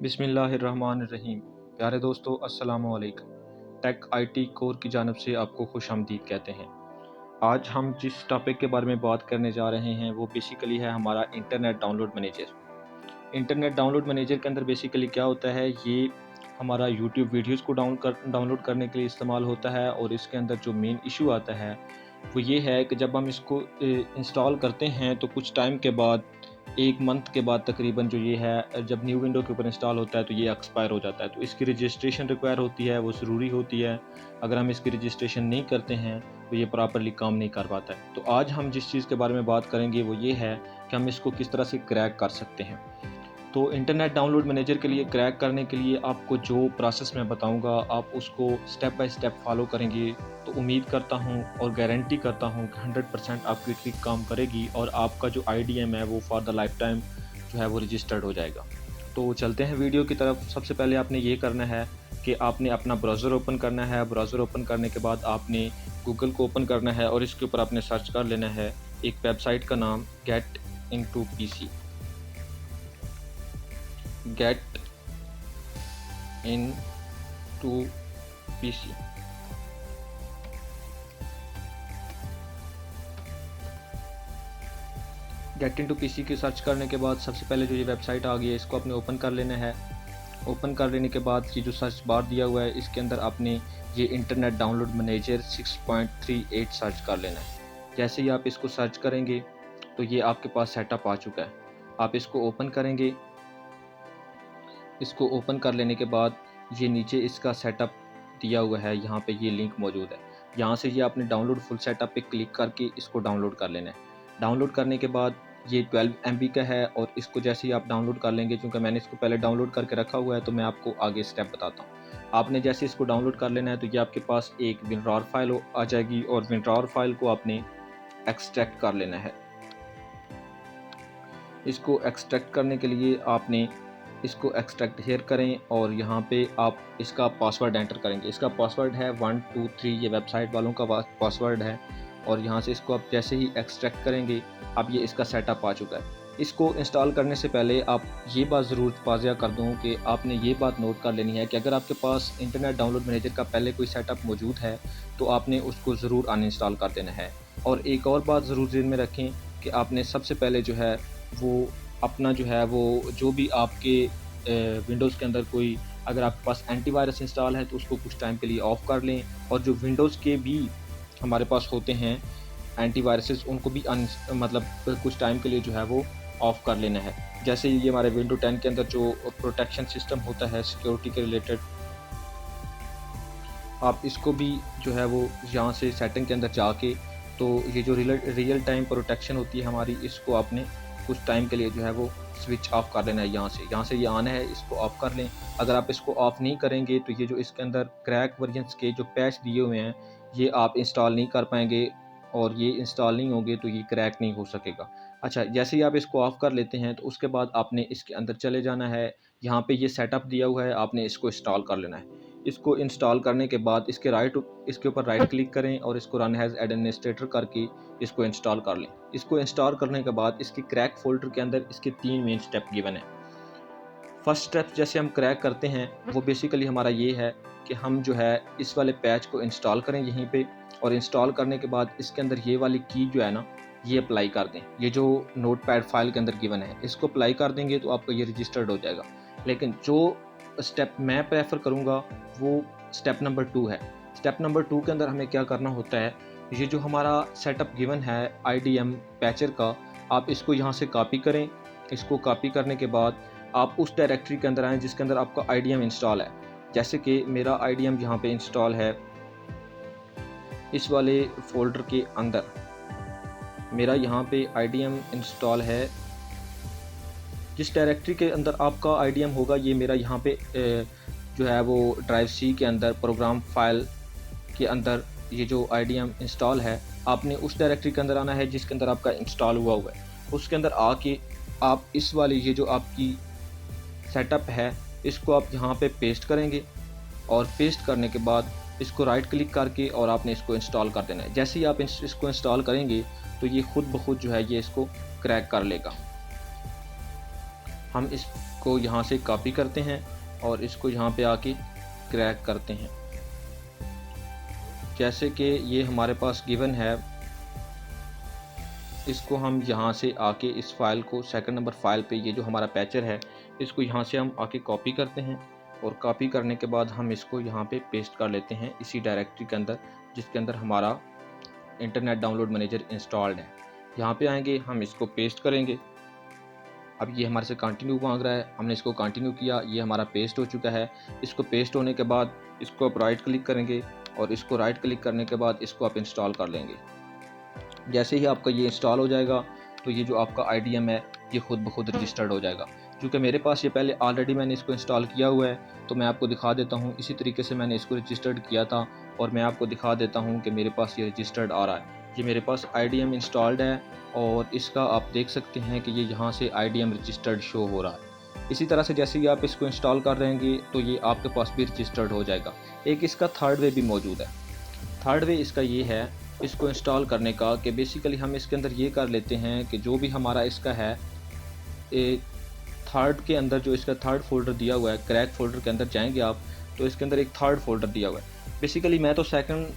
बिस्मिल्लाहिर्रहमानिर्रहीम। प्यारे दोस्तों, अस्सलाम वालेकुम। टेक आईटी कोर की जानब से आपको खुशामदीद कहते हैं। आज हम जिस टॉपिक के बारे में बात करने जा रहे हैं वो बेसिकली है हमारा internet download manager. Internet download manager के अंदर बेसिकली क्या होता है, ये हमारा यूट्यूब वीडियोज़ को डाउनलोड करने के लिए इस्तेमाल होता है। और इसके अंदर जो मेन इशू आता है वो ये है कि जब हम इसको इंस्टॉल करते हैं तो कुछ टाइम के बाद, 1 मंथ के बाद तकरीबन, जो ये है जब न्यू विंडो के ऊपर इंस्टॉल होता है तो ये एक्सपायर हो जाता है। तो इसकी रजिस्ट्रेशन रिक्वायर होती है, वो ज़रूरी होती है। अगर हम इसकी रजिस्ट्रेशन नहीं करते हैं तो ये प्रॉपर्ली काम नहीं कर पाता है। तो आज हम जिस चीज़ के बारे में बात करेंगे वो ये है कि हम इसको किस तरह से क्रैक कर सकते हैं। तो इंटरनेट डाउनलोड मैनेजर के लिए क्रैक करने के लिए आपको जो प्रोसेस मैं बताऊंगा, आप उसको स्टेप बाय स्टेप फॉलो करेंगे तो उम्मीद करता हूं और गारंटी करता हूं कि 100% आपकी ट्रिक काम करेगी और आपका जो आईडीएम है वो फॉर द लाइफ टाइम जो है वो रजिस्टर्ड हो जाएगा। तो चलते हैं वीडियो की तरफ। सबसे पहले आपने ये करना है कि आपने अपना ब्राउज़र ओपन करना है। ब्राउज़र ओपन करने के बाद आपने गूगल को ओपन करना है और इसके ऊपर आपने सर्च कर लेना है एक वेबसाइट का नाम get into PC. Get in to PC. Get in to PC की सर्च करने के बाद सबसे पहले जो ये वेबसाइट आ गई है इसको आपने ओपन कर लेना है। ओपन कर लेने के बाद ये जो सर्च बार दिया हुआ है इसके अंदर आपने ये इंटरनेट डाउनलोड मैनेजर 6.38 सर्च कर लेना है। जैसे ही आप इसको सर्च करेंगे तो ये आपके पास सेटअप आ चुका है। आप इसको ओपन करेंगे। इसको ओपन कर लेने के बाद ये नीचे इसका सेटअप दिया हुआ है, यहाँ पे ये लिंक मौजूद है। यहाँ से ये आपने डाउनलोड फुल सेटअप पे क्लिक करके इसको डाउनलोड कर लेना है। डाउनलोड करने के बाद ये 12 MB का है और इसको जैसे ही आप डाउनलोड कर लेंगे, क्योंकि मैंने इसको पहले डाउनलोड करके रखा हुआ है तो मैं आपको आगे स्टेप बताता हूँ। आपने जैसे इसको डाउनलोड कर लेना है तो ये आपके पास एक विनरार फाइल आ जाएगी और विनरार फाइल को आपने एक्सट्रैक्ट कर लेना है। इसको एक्सट्रैक्ट करने के लिए आपने इसको एक्सट्रैक्ट हेयर करें और यहाँ पे आप इसका पासवर्ड एंटर करेंगे। इसका पासवर्ड है 123, ये वेबसाइट वालों का पासवर्ड है। और यहाँ से इसको आप जैसे ही एक्सट्रैक्ट करेंगे, अब ये इसका सेटअप आ चुका है। इसको इंस्टॉल करने से पहले आप ये बात ज़रूर वाज़िया कर दूँ कि आपने ये बात नोट कर लेनी है कि अगर आपके पास इंटरनेट डाउनलोड मैनेजर का पहले कोई सेटअप मौजूद है तो आपने उसको ज़रूर अनइंस्टॉल कर देना है। और एक और बात ज़रूर ज़हन में रखें कि आपने सबसे पहले जो है वो अपना जो है वो जो भी आपके विंडोज़ के अंदर कोई, अगर आपके पास एंटीवायरस इंस्टॉल है तो उसको कुछ टाइम के लिए ऑफ़ कर लें। और जो विंडोज़ के भी हमारे पास होते हैं एंटीवायरसेस, उनको भी मतलब कुछ टाइम के लिए जो है वो ऑफ़ कर लेना है। जैसे ये हमारे विंडो 10 के अंदर जो प्रोटेक्शन सिस्टम होता है सिक्योरिटी के रिलेटेड, आप इसको भी जो है वो यहाँ से सेटिंग के अंदर जाके, तो ये जो रियल टाइम प्रोटेक्शन होती है हमारी, इसको आपने कुछ टाइम के लिए जो है वो स्विच ऑफ कर लेना है। यहाँ से ये ऑन है, इसको ऑफ़ कर लें। अगर आप इसको ऑफ़ नहीं करेंगे तो ये जो इसके अंदर क्रैक वर्जन्स के जो पैच दिए हुए हैं ये आप इंस्टॉल नहीं कर पाएंगे और ये इंस्टॉल नहीं होंगे तो ये क्रैक नहीं हो सकेगा। अच्छा, जैसे ही आप इसको ऑफ़ कर लेते हैं तो उसके बाद आपने इसके अंदर चले जाना है। यहाँ पे ये सेटअप दिया हुआ है, आपने इसको इंस्टॉल कर लेना है। इसको इंस्टॉल करने के बाद इसके ऊपर राइट क्लिक करें और इसको रन एज़ एडमिनिस्ट्रेटर करके इसको इंस्टॉल कर लें। इसको इंस्टॉल करने के बाद इसके क्रैक फ़ोल्डर के अंदर इसके 3 मेन स्टेप गिवन है। फर्स्ट स्टेप जैसे हम क्रैक करते हैं वो बेसिकली हमारा ये है कि हम जो है इस वाले पैच को इंस्टॉल करें यहीं पे, और इंस्टॉल करने के बाद इसके अंदर ये वाली की जो है ना, ये अप्लाई कर दें। ये जो नोटपैड फाइल के अंदर गिवन है इसको अप्लाई कर देंगे तो आपका ये रजिस्टर्ड हो जाएगा। लेकिन जो स्टेप मैं प्रेफर करूँगा वो स्टेप नंबर 2 है। स्टेप नंबर 2 के अंदर हमें क्या करना होता है, ये जो हमारा सेटअप गिवन है आईडीएम पैचर का, आप इसको यहाँ से कॉपी करें। इसको कॉपी करने के बाद आप उस डायरेक्टरी के अंदर आएँ जिसके अंदर आपका आईडीएम इंस्टॉल है। जैसे कि मेरा आईडीएम यहाँ पे इंस्टॉल है इस वाले फ़ोल्डर के अंदर, मेरा यहाँ पे आईडीएम इंस्टॉल है। जिस डायरेक्टरी के अंदर आपका आईडीएम होगा, ये मेरा यहाँ पे जो है वो ड्राइव सी के अंदर प्रोग्राम फाइल के अंदर ये जो आईडीएम इंस्टॉल है, आपने उस डायरेक्टरी के अंदर आना है जिसके अंदर आपका इंस्टॉल हुआ है। उसके अंदर आके आप इस वाली ये जो आपकी सेटअप है इसको आप यहाँ पे पेस्ट करेंगे और पेस्ट करने के बाद इसको राइट क्लिक करके और आपने इसको इंस्टॉल कर देना है। जैसे ही आप इसको इंस्टॉल करेंगे तो ये खुद ब खुद जो है ये इसको क्रैक कर लेगा। हम इसको यहाँ से कॉपी करते हैं और इसको यहाँ पे आके क्रैक करते हैं। जैसे कि ये हमारे पास गिवन है, इसको हम यहाँ से आके इस फाइल को सेकंड नंबर फाइल पे, ये जो हमारा पैचर है, इसको यहाँ से हम आके कॉपी करते हैं और कॉपी करने के बाद हम इसको यहाँ पे पेस्ट कर लेते हैं इसी डायरेक्टरी के अंदर जिसके अंदर हमारा इंटरनेट डाउनलोड मैनेजर इंस्टॉल्ड है। यहाँ पे आएंगे, हम इसको पेस्ट करेंगे। अब ये हमारे से कंटिन्यू मांग रहा है, हमने इसको कंटिन्यू किया, ये हमारा पेस्ट हो चुका है। इसको पेस्ट होने के बाद इसको आप राइट क्लिक करेंगे और इसको राइट क्लिक करने के बाद इसको आप इंस्टॉल कर लेंगे। जैसे ही आपका ये इंस्टॉल हो जाएगा तो ये जो आपका IDM है ये खुद ब खुद रजिस्टर्ड हो जाएगा। क्योंकि मेरे पास ये पहले ऑलरेडी मैंने इसको इंस्टॉल किया हुआ है तो मैं आपको दिखा देता हूँ। इसी तरीके से मैंने इसको रजिस्टर्ड किया था और मैं आपको दिखा देता हूँ कि मेरे पास ये रजिस्टर्ड आ रहा है। ये मेरे पास IDM इंस्टॉल्ड है और इसका आप देख सकते हैं कि ये यहाँ से IDM रजिस्टर्ड शो हो रहा है। इसी तरह से जैसे ही आप इसको इंस्टॉल कर रहेंगे तो ये आपके पास भी रजिस्टर्ड हो जाएगा। एक इसका थर्ड वे भी मौजूद है। थर्ड वे इसका ये है इसको इंस्टॉल करने का कि बेसिकली हम इसके अंदर ये कर लेते हैं कि जो भी हमारा इसका है, थर्ड के अंदर जो इसका थर्ड फोल्डर दिया हुआ है, क्रैक फोल्डर के अंदर जाएंगे आप तो इसके अंदर एक थर्ड फोल्डर दिया हुआ है। बेसिकली मैं तो सेकंड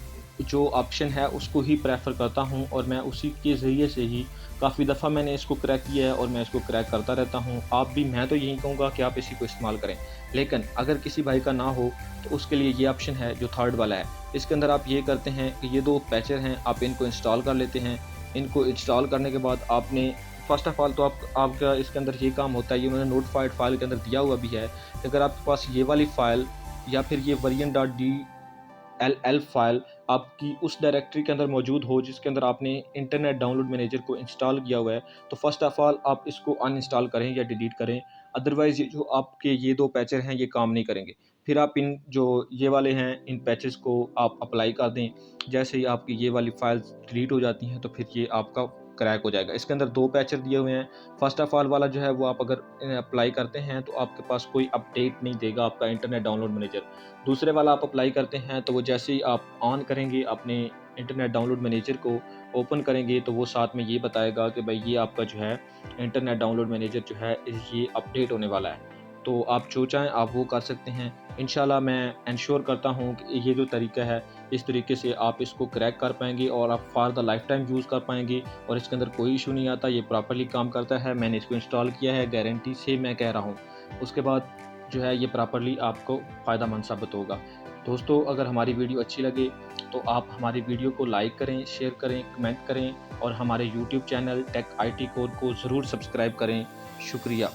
जो ऑप्शन है उसको ही प्रेफर करता हूं और मैं उसी के ज़रिए से ही काफ़ी दफ़ा मैंने इसको क्रैक किया है और मैं इसको क्रैक करता रहता हूं। आप भी, मैं तो यही कहूँगा कि आप इसी को इस्तेमाल करें। लेकिन अगर किसी भाई का ना हो तो उसके लिए ये ऑप्शन है जो थर्ड वाला है। इसके अंदर आप ये करते हैं कि ये दो पैचर हैं, आप इनको इंस्टॉल कर लेते हैं। इनको इंस्टॉल करने के बाद आपने फर्स्ट ऑफ ऑल तो आपका इसके अंदर ये काम होता है, ये उन्होंने नोटिफाइड फाइल के अंदर दिया हुआ भी है कि अगर आपके पास ये वाली फ़ाइल या फिर ये variant.dll फाइल आपकी उस डायरेक्टरी के अंदर मौजूद हो जिसके अंदर आपने इंटरनेट डाउनलोड मैनेजर को इंस्टॉल किया हुआ है, तो फर्स्ट ऑफ ऑल आप इसको अनइंस्टॉल करें या डिलीट करें। अदरवाइज़ ये जो आपके ये दो पैचर हैं ये काम नहीं करेंगे। फिर आप इन जो ये वाले हैं इन पैचेस को आप अप्लाई कर दें। जैसे ही आपकी ये वाली फाइल्स डिलीट हो जाती हैं तो फिर ये आपका क्रैक हो जाएगा। इसके अंदर दो पैचर दिए हुए हैं। फर्स्ट ऑफ ऑल वाला जो है वो आप अगर अप्लाई करते हैं तो आपके पास कोई अपडेट नहीं देगा आपका इंटरनेट डाउनलोड मैनेजर। दूसरे वाला आप अप्लाई करते हैं तो वो जैसे ही आप ऑन करेंगे अपने इंटरनेट डाउनलोड मैनेजर को ओपन करेंगे तो वो साथ में ये बताएगा कि भाई ये आपका जो है इंटरनेट डाउनलोड मैनेजर जो है ये अपडेट होने वाला है। तो आप जो चाहें आप वो कर सकते हैं। इंशाल्लाह मैं इंश्योर करता हूँ कि ये जो तरीका है इस तरीके से आप इसको क्रैक कर पाएंगे और आप for the life time use कर पाएंगे और इसके अंदर कोई इशू नहीं आता। ये प्रॉपर्ली काम करता है। मैंने इसको इंस्टॉल किया है, गारंटी से मैं कह रहा हूँ। उसके बाद जो है ये प्रॉपर्ली आपको फ़ायदेमंद साबित होगा। दोस्तों, अगर हमारी वीडियो अच्छी लगे तो आप हमारी वीडियो को लाइक करें, शेयर करें, कमेंट करें और हमारे YouTube channel tech IT code को ज़रूर सब्सक्राइब करें। शुक्रिया।